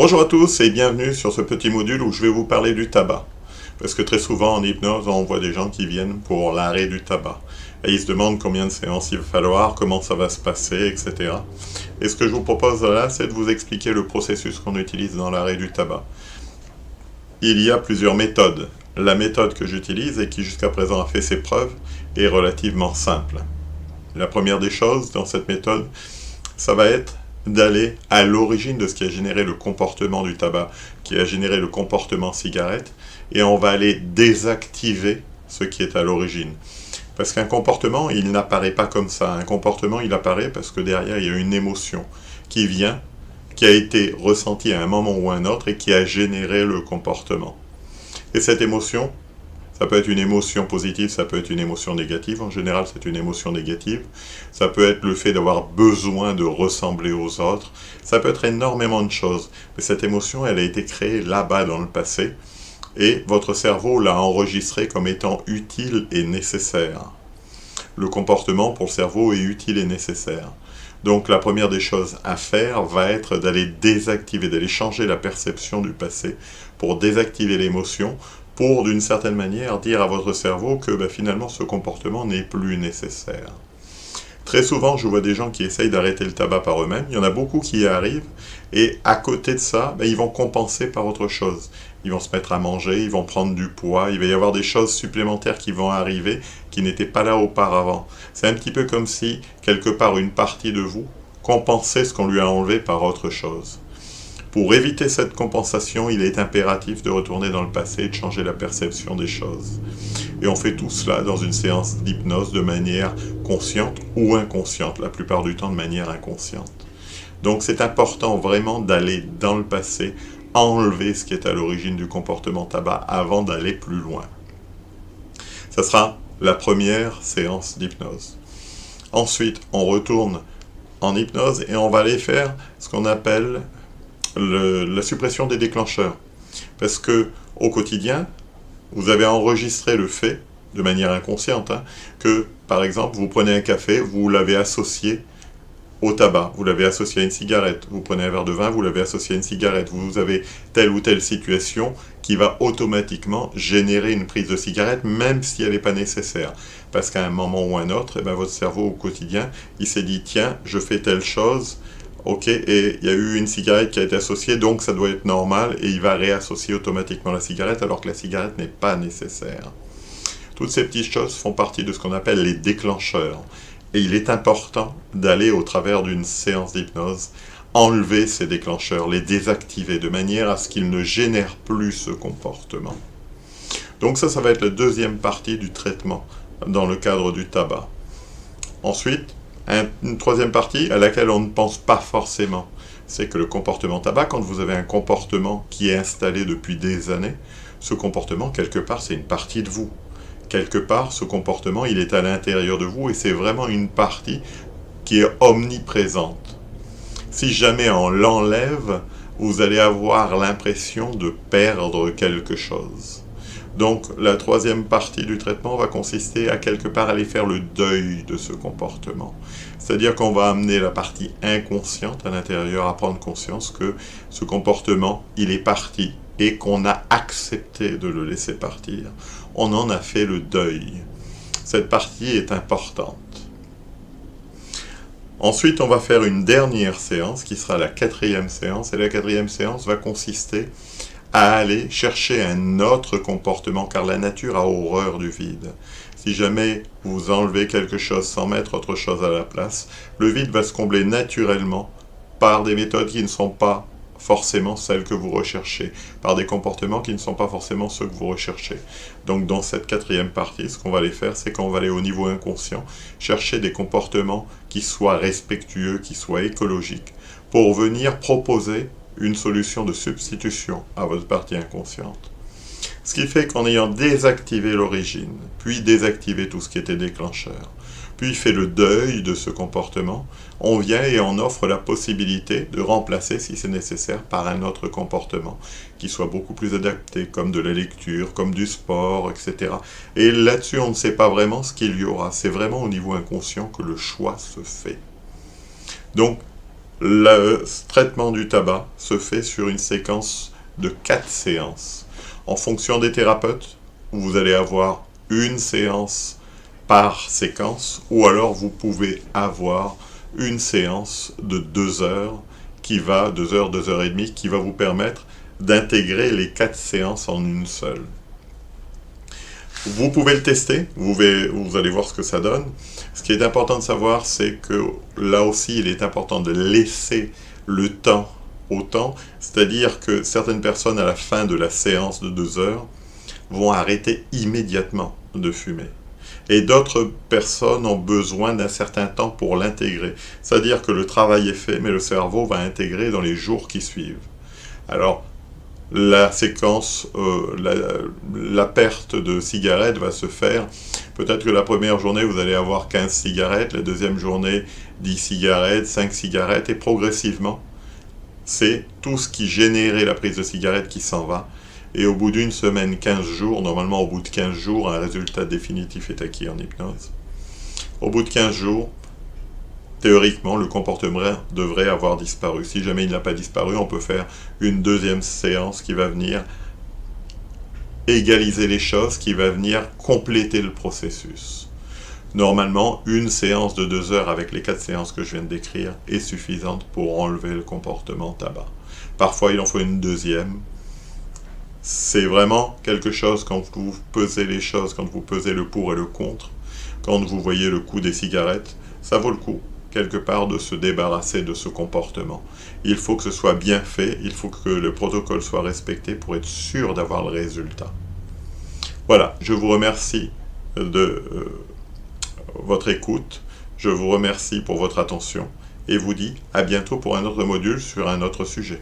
Bonjour à tous et bienvenue sur ce petit module où je vais vous parler du tabac. Parce que très souvent en hypnose, on voit des gens qui viennent pour l'arrêt du tabac. Et ils se demandent combien de séances il va falloir, comment ça va se passer, etc. Et ce que je vous propose là, c'est de vous expliquer le processus qu'on utilise dans l'arrêt du tabac. Il y a plusieurs méthodes. La méthode que j'utilise et qui jusqu'à présent a fait ses preuves est relativement simple. La première des choses dans cette méthode, ça va être d'aller à l'origine de ce qui a généré le comportement du tabac, qui a généré le comportement cigarette, et on va aller désactiver ce qui est à l'origine. Parce qu'un comportement, il n'apparaît pas comme ça. Un comportement, il apparaît parce que derrière, il y a une émotion qui vient, qui a été ressentie à un moment ou à un autre et qui a généré le comportement. Et cette émotion, ça peut être une émotion positive, ça peut être une émotion négative. En général, c'est une émotion négative. Ça peut être le fait d'avoir besoin de ressembler aux autres. Ça peut être énormément de choses. Mais cette émotion, elle a été créée là-bas dans le passé. Et votre cerveau l'a enregistrée comme étant utile et nécessaire. Le comportement pour le cerveau est utile et nécessaire. Donc la première des choses à faire va être d'aller désactiver, d'aller changer la perception du passé pour désactiver l'émotion, pour d'une certaine manière dire à votre cerveau que finalement ce comportement n'est plus nécessaire. Très souvent, je vois des gens qui essayent d'arrêter le tabac par eux-mêmes. Il y en a beaucoup qui y arrivent. Et à côté de ça, ils vont compenser par autre chose. Ils vont se mettre à manger, ils vont prendre du poids. Il va y avoir des choses supplémentaires qui vont arriver qui n'étaient pas là auparavant. C'est un petit peu comme si, quelque part, une partie de vous compensait ce qu'on lui a enlevé par autre chose. Pour éviter cette compensation, il est impératif de retourner dans le passé et de changer la perception des choses. Et on fait tout cela dans une séance d'hypnose de manière consciente ou inconsciente, la plupart du temps de manière inconsciente. Donc c'est important vraiment d'aller dans le passé, enlever ce qui est à l'origine du comportement tabac avant d'aller plus loin. Ça sera la première séance d'hypnose. Ensuite, on retourne en hypnose et on va aller faire ce qu'on appelle la suppression des déclencheurs. Parce que au quotidien, vous avez enregistré le fait, de manière inconsciente, que, par exemple, vous prenez un café, vous l'avez associé au tabac, vous l'avez associé à une cigarette, vous prenez un verre de vin, vous l'avez associé à une cigarette, vous avez telle ou telle situation qui va automatiquement générer une prise de cigarette, même si elle n'est pas nécessaire. Parce qu'à un moment ou un autre, votre cerveau au quotidien, il s'est dit, tiens, je fais telle chose, ok, et il y a eu une cigarette qui a été associée, donc ça doit être normal, et il va réassocier automatiquement la cigarette, alors que la cigarette n'est pas nécessaire. Toutes ces petites choses font partie de ce qu'on appelle les déclencheurs. Et il est important d'aller au travers d'une séance d'hypnose, enlever ces déclencheurs, les désactiver, de manière à ce qu'ils ne génèrent plus ce comportement. Donc ça va être la deuxième partie du traitement dans le cadre du tabac. Ensuite, une troisième partie à laquelle on ne pense pas forcément, c'est que le comportement tabac, quand vous avez un comportement qui est installé depuis des années, ce comportement, quelque part, c'est une partie de vous. Quelque part, ce comportement, il est à l'intérieur de vous et c'est vraiment une partie qui est omniprésente. Si jamais on l'enlève, vous allez avoir l'impression de perdre quelque chose. Donc, la troisième partie du traitement va consister à quelque part aller faire le deuil de ce comportement. C'est-à-dire qu'on va amener la partie inconsciente à l'intérieur à prendre conscience que ce comportement, il est parti et qu'on a accepté de le laisser partir. On en a fait le deuil. Cette partie est importante. Ensuite, on va faire une dernière séance qui sera la quatrième séance. Et la quatrième séance va consister à aller chercher un autre comportement, car la nature a horreur du vide. Si jamais vous enlevez quelque chose sans mettre autre chose à la place, le vide va se combler naturellement par des méthodes qui ne sont pas forcément celles que vous recherchez, par des comportements qui ne sont pas forcément ceux que vous recherchez. Donc dans cette quatrième partie, ce qu'on va aller faire, c'est qu'on va aller au niveau inconscient, chercher des comportements qui soient respectueux, qui soient écologiques, pour venir proposer une solution de substitution à votre partie inconsciente. Ce qui fait qu'en ayant désactivé l'origine, puis désactivé tout ce qui était déclencheur, puis fait le deuil de ce comportement, on vient et on offre la possibilité de remplacer, si c'est nécessaire, par un autre comportement qui soit beaucoup plus adapté, comme de la lecture, comme du sport, etc. Et là-dessus, on ne sait pas vraiment ce qu'il y aura. C'est vraiment au niveau inconscient que le choix se fait. Donc, Le traitement du tabac se fait sur une séquence de 4 séances. En fonction des thérapeutes, vous allez avoir une séance par séquence, ou alors vous pouvez avoir une séance de 2 heures, 2 heures et demie, qui va vous permettre d'intégrer les 4 séances en une seule. Vous pouvez le tester, vous allez voir ce que ça donne. Ce qui est important de savoir, c'est que là aussi, il est important de laisser le temps au temps, c'est-à-dire que certaines personnes, à la fin de la séance de 2 heures, vont arrêter immédiatement de fumer. Et d'autres personnes ont besoin d'un certain temps pour l'intégrer. C'est-à-dire que le travail est fait, mais le cerveau va intégrer dans les jours qui suivent. Alors, la séquence, la perte de cigarettes va se faire. Peut-être que la première journée, vous allez avoir 15 cigarettes, la deuxième journée, 10 cigarettes, 5 cigarettes, et progressivement, c'est tout ce qui générait la prise de cigarette qui s'en va. Et au bout d'une semaine, 15 jours, normalement au bout de 15 jours, un résultat définitif est acquis en hypnose. Au bout de 15 jours, théoriquement, le comportement devrait avoir disparu. Si jamais il n'a pas disparu, on peut faire une deuxième séance qui va venir égaliser les choses, qui va venir compléter le processus. Normalement, une séance de 2 heures avec les 4 séances que je viens de décrire est suffisante pour enlever le comportement tabac. Parfois, il en faut une deuxième. C'est vraiment quelque chose, quand vous pesez les choses, quand vous pesez le pour et le contre, quand vous voyez le coût des cigarettes, ça vaut le coup, quelque part, de se débarrasser de ce comportement. Il faut que ce soit bien fait, il faut que le protocole soit respecté pour être sûr d'avoir le résultat. Voilà, je vous remercie de votre écoute, je vous remercie pour votre attention, et vous dis à bientôt pour un autre module sur un autre sujet.